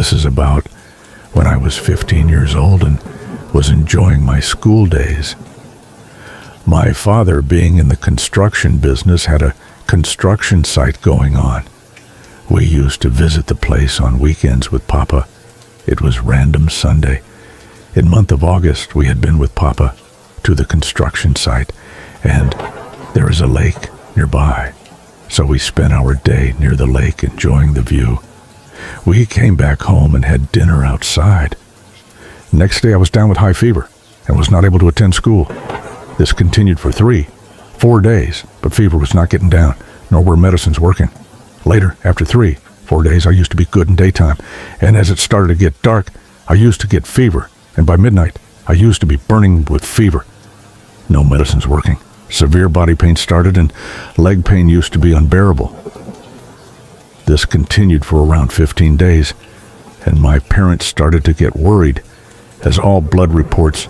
This is about when I was 15 years old and was enjoying my school days. My father, being in the construction business, had a construction site going on. We used to visit the place on weekends with Papa. It was random Sunday. In month of August, we had been with Papa to the construction site, and there is a lake nearby. So we spent our day near the lake enjoying the view. We came back home and had dinner outside. Next day I was down with high fever and was not able to attend school. This continued for 4 days, but fever was not getting down, nor were medicines working. Later, after 4 days, I used to be good in daytime, and as it started to get dark, I used to get fever, and by midnight, I used to be burning with fever. No medicines working. Severe body pain started, and leg pain used to be unbearable. This continued for around 15 days, and my parents started to get worried, as all blood reports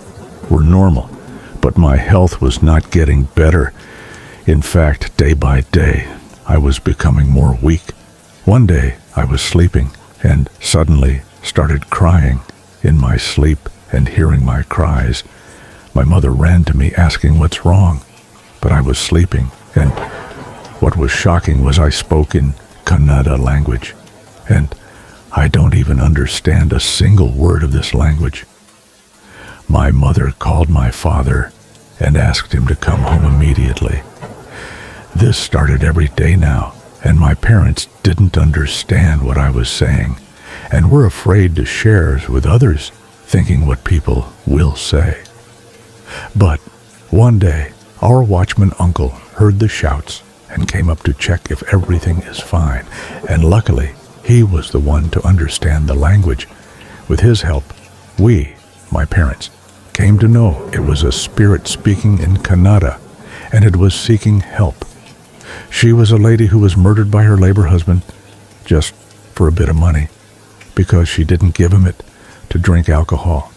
were normal, but my health was not getting better. In fact, day by day, I was becoming more weak. One day, I was sleeping and suddenly started crying in my sleep, and hearing my cries, my mother ran to me asking what's wrong, but I was sleeping, and what was shocking was I spoke in Kannada language, and I don't even understand a single word of this language. My mother called my father and asked him to come home immediately. This started every day now, and my parents didn't understand what I was saying and were afraid to share with others, thinking what people will say. But one day, our watchman uncle heard the shouts and came up to check if everything is fine, and luckily, he was the one to understand the language. With his help, we, my parents, came to know it was a spirit speaking in Kannada, and it was seeking help. She was a lady who was murdered by her labor husband just for a bit of money, because she didn't give him it to drink alcohol.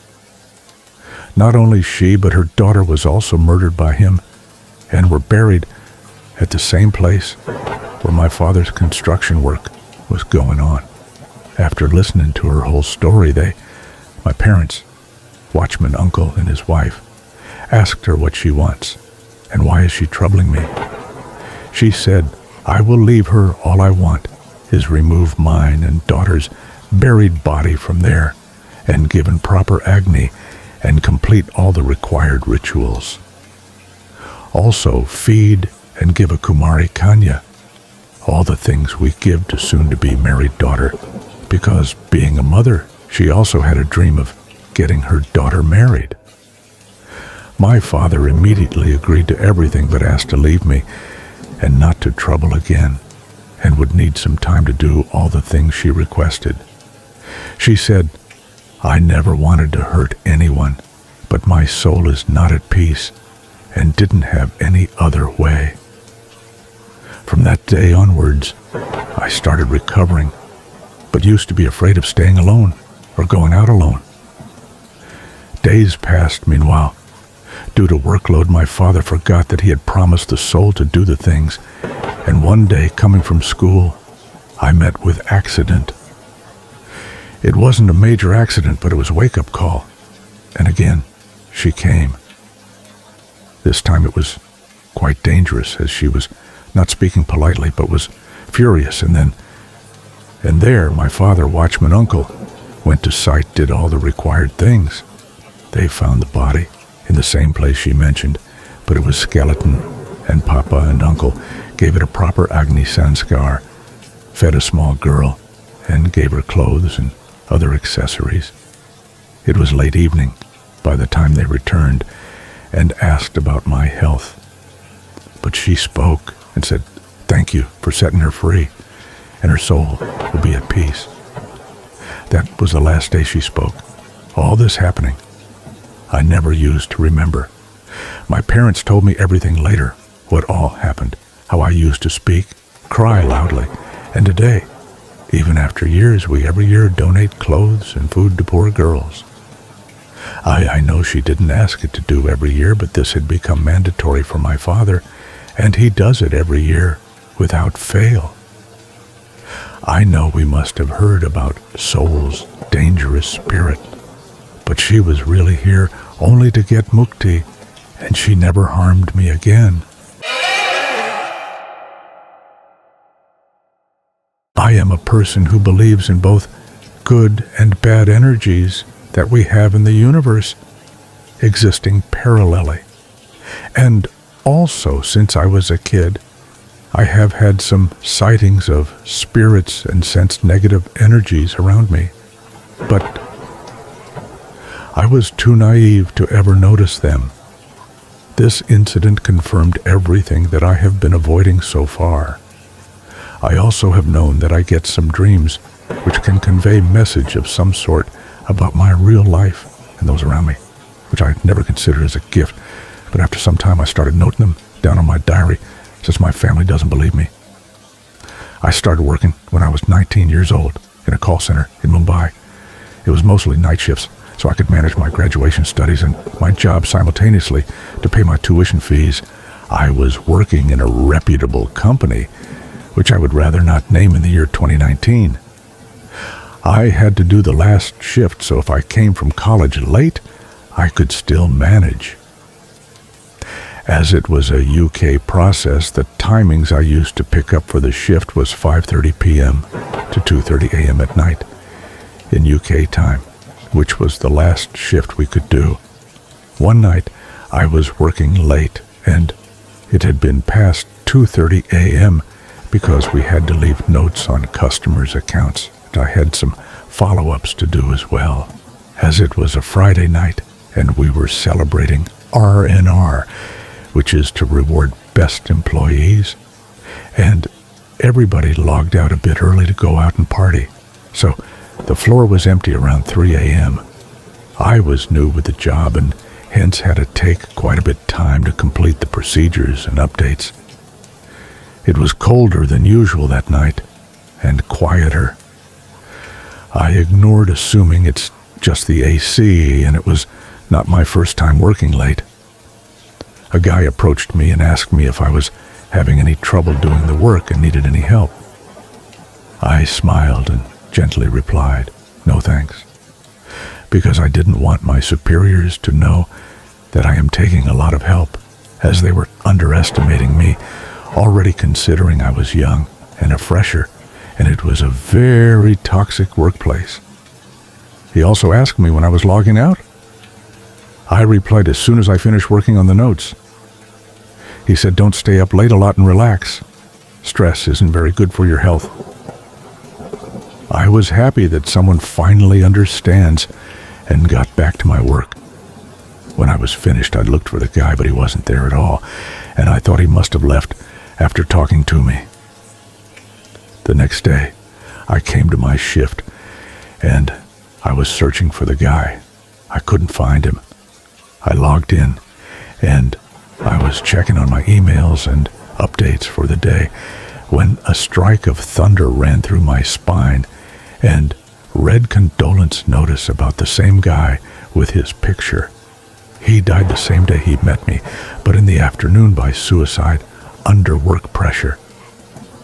Not only she, but her daughter was also murdered by him, and were buried at the same place where my father's construction work was going on. After listening to her whole story, my parents, watchman uncle and his wife, asked her what she wants and why is she troubling me. She said, I will leave her. All I want is remove mine and daughter's buried body from there and given proper agni and complete all the required rituals. Also feed and give a Kumari Kanya, all the things we give to soon-to-be married daughter, because being a mother, she also had a dream of getting her daughter married. My father immediately agreed to everything but asked to leave me and not to trouble again, and would need some time to do all the things she requested. She said, I never wanted to hurt anyone, but my soul is not at peace and didn't have any other way. From that day onwards, I started recovering, but used to be afraid of staying alone or going out alone. Days passed meanwhile. Due to workload, my father forgot that he had promised the soul to do the things, and one day, coming from school, I met with accident. It wasn't a major accident, but it was a wake-up call. And again, she came. This time it was quite dangerous, as she was not speaking politely, but was furious, and there my father, watchman uncle, went to site, did all the required things. They found the body in the same place she mentioned, but it was skeleton, and Papa and Uncle gave it a proper Agni Sanskar, fed a small girl, and gave her clothes and other accessories. It was late evening by the time they returned and asked about my health. But she spoke and said, thank you for setting her free, and her soul will be at peace. That was the last day she spoke. All this happening, I never used to remember. My parents told me everything later, what all happened, how I used to speak, cry loudly, and today, even after years, we every year donate clothes and food to poor girls. I know she didn't ask it to do every year, but this had become mandatory for my father, and he does it every year without fail. I know we must have heard about Soul's dangerous spirit, but she was really here only to get mukti, and she never harmed me again. I am a person who believes in both good and bad energies that we have in the universe, existing parallelly. And also, since I was a kid, I have had some sightings of spirits and sensed negative energies around me. But I was too naive to ever notice them. This incident confirmed everything that I have been avoiding so far. I also have known that I get some dreams which can convey message of some sort about my real life and those around me, which I never considered as a gift. But after some time I started noting them down on my diary, since my family doesn't believe me. I started working when I was 19 years old in a call center in Mumbai. It was mostly night shifts, so I could manage my graduation studies and my job simultaneously to pay my tuition fees. I was working in a reputable company, which I would rather not name in the year 2019. I had to do the last shift, so if I came from college late, I could still manage. As it was a UK process, the timings I used to pick up for the shift was 5:30 p.m. to 2:30 a.m. at night in UK time, which was the last shift we could do. One night, I was working late, and it had been past 2:30 a.m. because we had to leave notes on customers' accounts, and I had some follow-ups to do as well. As it was a Friday night, and we were celebrating R&R, which is to reward best employees, and everybody logged out a bit early to go out and party. So the floor was empty around 3 a.m. I was new with the job and hence had to take quite a bit of time to complete the procedures and updates. It was colder than usual that night and quieter. I ignored assuming it's just the AC, and it was not my first time working late. A guy approached me and asked me if I was having any trouble doing the work and needed any help. I smiled and gently replied, "No thanks," because I didn't want my superiors to know that I am taking a lot of help, as they were underestimating me, already considering I was young and a fresher, and it was a very toxic workplace. He also asked me when I was logging out. I replied as soon as I finished working on the notes. He said, "Don't stay up late a lot and relax. Stress isn't very good for your health." I was happy that someone finally understands and got back to my work. When I was finished, I looked for the guy, but he wasn't there at all, and I thought he must have left after talking to me. The next day, I came to my shift, and I was searching for the guy. I couldn't find him. I logged in, and I was checking on my emails and updates for the day when a strike of thunder ran through my spine and read condolence notice about the same guy with his picture. He died the same day he met me, but in the afternoon by suicide under work pressure.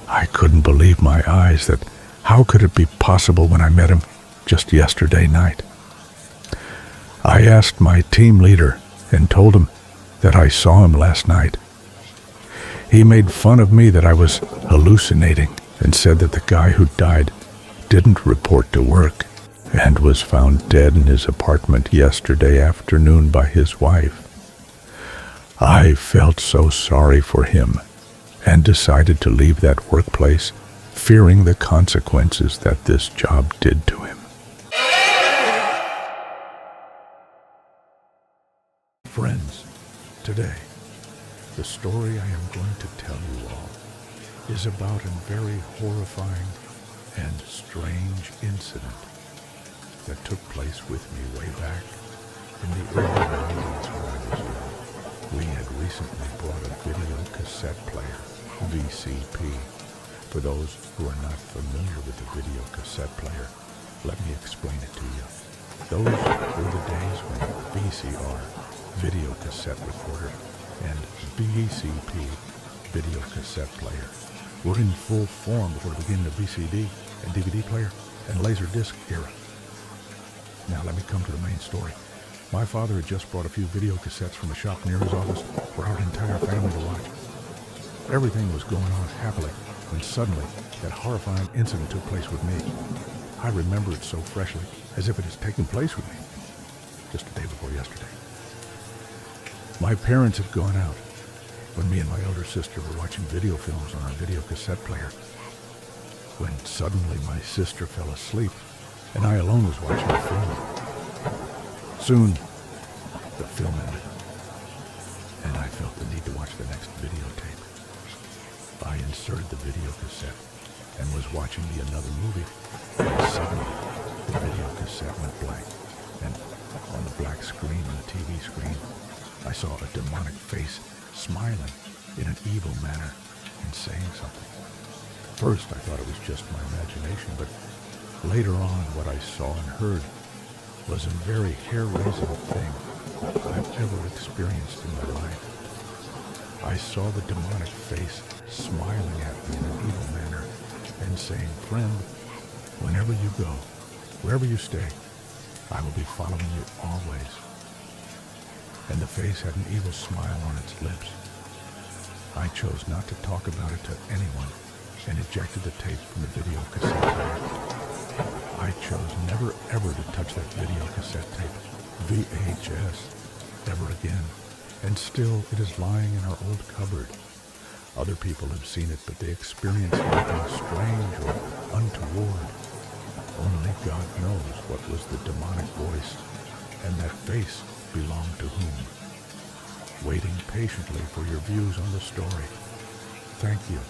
I couldn't believe my eyes. That how could it be possible when I met him just yesterday night? I asked my team leader and told him that I saw him last night. He made fun of me that I was hallucinating and said that the guy who died didn't report to work and was found dead in his apartment yesterday afternoon by his wife. I felt so sorry for him and decided to leave that workplace, fearing the consequences that this job did to him. Friends, today, the story I am going to tell you all is about a very horrifying and strange incident that took place with me way back in the early 90s when I was young. We had recently bought a video cassette player, VCP. For those who are not familiar with the video cassette player, let me explain it to you. Those were the days when VCR, video cassette recorder, and VCP, video cassette player, were in full form before the beginning of VCD. and DVD player and Laserdisc era. Now let me come to the main story. My father had just brought a few video cassettes from a shop near his office for our entire family to watch. Everything was going on happily when suddenly that horrifying incident took place with me. I remember it so freshly, as if it has taken place with me just the day before yesterday. My parents had gone out when me and my elder sister were watching video films on our video cassette player, when suddenly my sister fell asleep and I alone was watching the film. Soon, the film ended, and I felt the need to watch the next videotape. I inserted the video cassette and was watching another movie, and suddenly the video cassette went blank, and on the black screen on the TV screen, I saw a demonic face smiling in an evil manner and saying something. First, I thought it was just my imagination, but later on, what I saw and heard was a very hair-raising thing I've ever experienced in my life. I saw the demonic face smiling at me in an evil manner and saying, "Friend, whenever you go, wherever you stay, I will be following you always." And the face had an evil smile on its lips. I chose not to talk about it to anyone and ejected the tape from the video cassette player. I chose never ever to touch that video cassette tape, VHS, ever again. And still it is lying in our old cupboard. Other people have seen it, but they experienced nothing strange or untoward. Only God knows what was the demonic voice, and that face belonged to whom. Waiting patiently for your views on the story. Thank you.